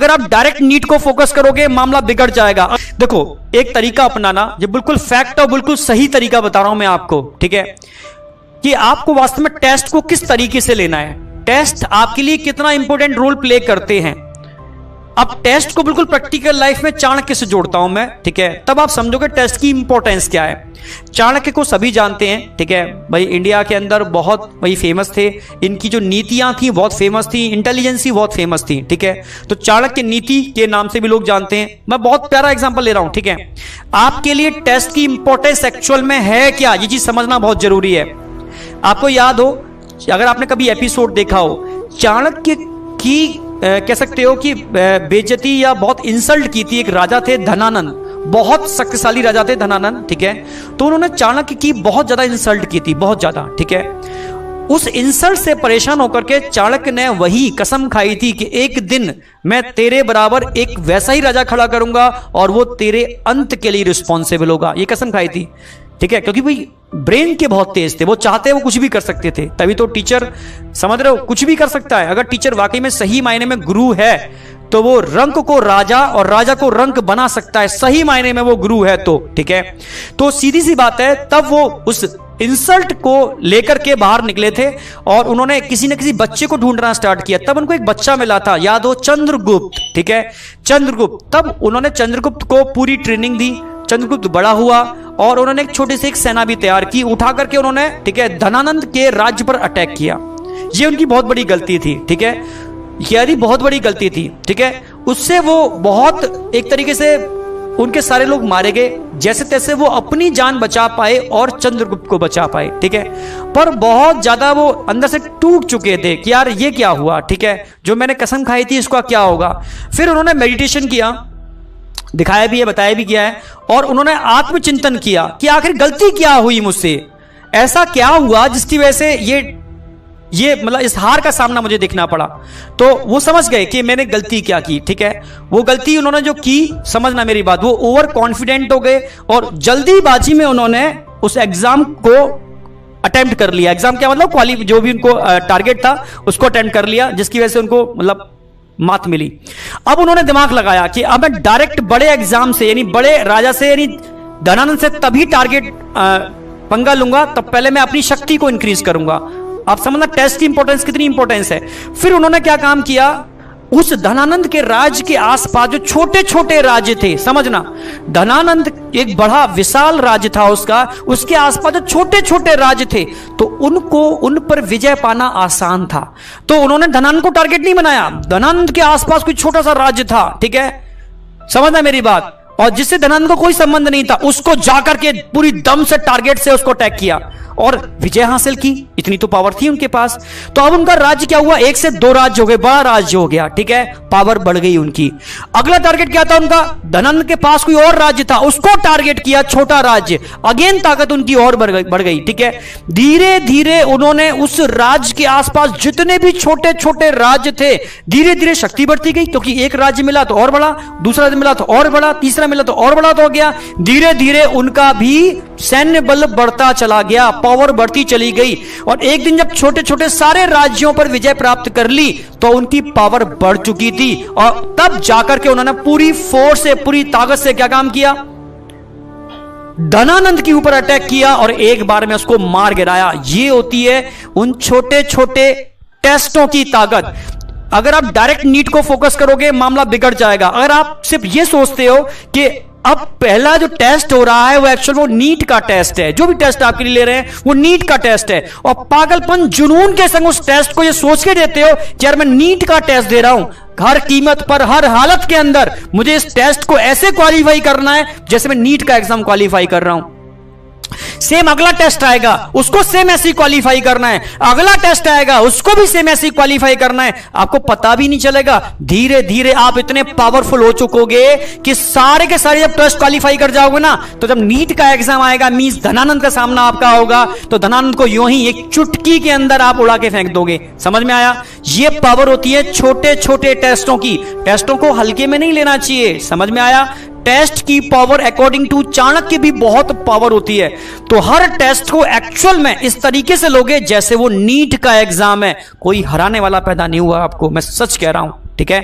अगर आप direct NEET को फोकस करोगे मामला बिगड़ जाएगा। देखो, एक तरीका अपनाना, ये बिल्कुल फैक्ट और बिल्कुल सही तरीका बता रहा हूं मैं आपको, ठीक है, कि आपको वास्तव में टेस्ट को किस तरीके से लेना है, टेस्ट आपके लिए कितना इंपॉर्टेंट रोल प्ले करते हैं। अब टेस्ट को बिल्कुल प्रैक्टिकल लाइफ में चाणक्य से जोड़ता हूं मैं, ठीक है, तब आप समझोगे टेस्ट की इंपॉर्टेंस क्या है। चाणक्य को सभी जानते हैं, ठीक है भाई, इंडिया के अंदर बहुत भाई फेमस थे, इनकी जो नीतियां थी बहुत फेमस थी, इंटेलिजेंसी बहुत फेमस थी, ठीक है। तो चाणक्य नीति के नाम से भी लोग जानते हैं। मैं बहुत प्यारा एग्जांपल ले रहा हूं, ठीक है। आपके लिए टेस्ट की इंपॉर्टेंस एक्चुअल में है क्या, ये चीज समझना बहुत जरूरी है। आपको याद हो, अगर आपने कभी एपिसोड देखा हो, चाणक्य की कह सकते हो कि बेइज्जती या बहुत इंसल्ट की थी। एक राजा थे धनानंद, बहुत शक्तिशाली राजा थे धनानंद, ठीक है। तो उन्होंने चाणक्य की बहुत ज्यादा इंसल्ट की थी, बहुत ज्यादा, ठीक है। उस इंसल्ट से परेशान होकर के चाणक्य ने वही कसम खाई थी कि एक दिन मैं तेरे बराबर एक वैसा ही राजा खड़ा करूंगा और वो तेरे अंत के लिए रिस्पॉन्सिबल होगा, ये कसम खाई थी, ठीक है। क्योंकि भाई ब्रेन के बहुत तेज थे, वो चाहते वो कुछ भी कर सकते थे, तभी तो टीचर, समझ रहे हो, कुछ भी कर सकता है। अगर टीचर वाकई में सही मायने में गुरु है तो वो रंक को राजा और राजा को रंक बना सकता है, सही मायने में वो गुरु है तो, ठीक है। तो सीधी सी बात है, तब वो उस इंसल्ट को लेकर के बाहर निकले थे और उन्होंने किसी न किसी बच्चे को ढूंढना स्टार्ट किया। तब उनको एक बच्चा मिला था, याद हो, चंद्रगुप्त, ठीक है, चंद्रगुप्त। तब उन्होंने चंद्रगुप्त को पूरी ट्रेनिंग दी, चंद्रगुप्त बड़ा हुआ और उन्होंने एक छोटी सी एक सेना भी तैयार की, उठा करके उन्होंने, ठीक है, धनानंद के राज्य पर अटैक किया। ये उनकी बहुत बड़ी गलती थी, ठीक है, ये बहुत बड़ी गलती थी, ठीक है। उससे वो बहुत एक तरीके से उनके सारे लोग मारे गए, जैसे तैसे वो अपनी जान बचा पाए और चंद्रगुप्त को बचा पाए, ठीक है। पर बहुत ज्यादा वो अंदर से टूट चुके थे कि यार ये क्या हुआ, ठीक है, जो मैंने कसम खाई थी इसका क्या होगा। फिर उन्होंने मेडिटेशन किया, दिखाया भी है, बताया भी किया है, और उन्होंने आत्मचिंतन किया कि आखिर गलती क्या हुई मुझसे, ऐसा क्या हुआ जिसकी वजह से ये मतलब इस हार का सामना मुझे देखना पड़ा। तो वो समझ गए कि मैंने गलती क्या की, ठीक है। वो गलती उन्होंने जो की, समझना मेरी बात, वो ओवर कॉन्फिडेंट हो गए और जल्दीबाजी में उन्होंने उस एग्जाम को अटेम्प्ट कर लिया। एग्जाम क्या मतलब, जो भी उनको टारगेट था उसको अटेम्प्ट कर लिया, जिसकी वजह से उनको मतलब मात मिली। अब उन्होंने दिमाग लगाया कि अब मैं डायरेक्ट बड़े एग्जाम से, यानी बड़े राजा से, यानी धनानंद से तभी टारगेट पंगा लूंगा, तब पहले मैं अपनी शक्ति को इंक्रीज करूंगा। आप समझना टेस्ट की इंपॉर्टेंस कितनी इंपॉर्टेंस है। फिर उन्होंने क्या काम किया, उस धनानंद के राज्य के आसपास जो छोटे छोटे राज्य थे, समझना, धनानंद एक बड़ा विशाल राज्य था उसका, उसके आसपास जो छोटे छोटे राज्य थे, तो उन पर विजय पाना आसान था। तो उन्होंने धनानंद को टारगेट नहीं बनाया, धनानंद के आसपास कोई छोटा सा राज्य था, ठीक है, समझना मेरी बात, और जिससे धनानंद को कोई संबंध नहीं था, उसको जाकर के पूरी दम से टारगेट से उसको अटैक किया और विजय हासिल की। इतनी तो पावर थी उनके पास। तो अब उनका राज्य क्या हुआ, 1 से 2 राज्य हो गए, बड़ा राज्य हो गया, ठीक है, पावर बढ़ गई उनकी। अगला टारगेट क्या था उनका, धनानंद के पास कोई और राज्य था, उसको टारगेट किया, छोटा राज्य, अगेन ताकत उनकी और बढ़ गई, ठीक है। धीरे धीरे उन्होंने उस राज्य के आसपास जितने भी छोटे छोटे राज्य थे, धीरे धीरे शक्ति बढ़ती गई, क्योंकि एक राज्य मिला तो और बड़ा, दूसरा राज्य मिला तो और बड़ा, तीसरा मिला तो और बड़ा तो हो गया। धीरे धीरे उनका भी सैन्य बल बढ़ता चला गया, पावर बढ़ती चली गई, और एक दिन जब छोटे छोटे सारे राज्यों पर विजय प्राप्त कर ली तो उनकी पावर बढ़ चुकी थी, और तब जाकर के उन्होंने पूरी फोर्स से, पूरी ताकत से क्या काम किया, धनानंद के ऊपर अटैक किया और एक बार में उसको मार गिराया। ये होती है उन छोटे छोटे टेस्टों की ताकत। अगर आप डायरेक्ट नीट को फोकस करोगे मामला बिगड़ जाएगा। अगर आप सिर्फ ये सोचते हो कि अब पहला जो टेस्ट हो रहा है वो एक्चुअल वो नीट का टेस्ट है, जो भी टेस्ट आपके लिए ले रहे हैं वो नीट का टेस्ट है, और पागलपन जुनून के संग उस टेस्ट को ये सोच के देते हो कि यार मैं नीट का टेस्ट दे रहा हूं, हर कीमत पर, हर हालत के अंदर मुझे इस टेस्ट को ऐसे क्वालिफाई करना है जैसे मैं नीट का एग्जाम क्वालिफाई कर रहा हूं। सेम अगला टेस्ट आएगा, उसको सेम ऐसे क्वालिफाई करना है, अगला टेस्ट आएगा, उसको भी सेम ऐसे क्वालिफाई करना है। आपको पता भी नहीं चलेगा, धीरे धीरे आप इतने पावरफुल हो चुकोगे कि सारे के सारे जब टेस्ट क्वालिफाई कर जाओगे ना, तो जब नीट का एग्जाम आएगा, मींस धनानंद का सामना आपका होगा, तो धनानंद को यूं ही एक चुटकी के अंदर आप उड़ा के फेंक दोगे। समझ में आया? ये पावर होती है छोटे छोटे टेस्टों की। टेस्टों को हल्के में नहीं लेना चाहिए, समझ में आया? टेस्ट की पावर अकॉर्डिंग टू चाणक्य भी बहुत पावर होती है। तो हर टेस्ट को एक्चुअल में इस तरीके से लोगे जैसे वो नीट का एग्जाम है, कोई हराने वाला पैदा नहीं हुआ आपको, मैं सच कह रहा हूं, ठीक है।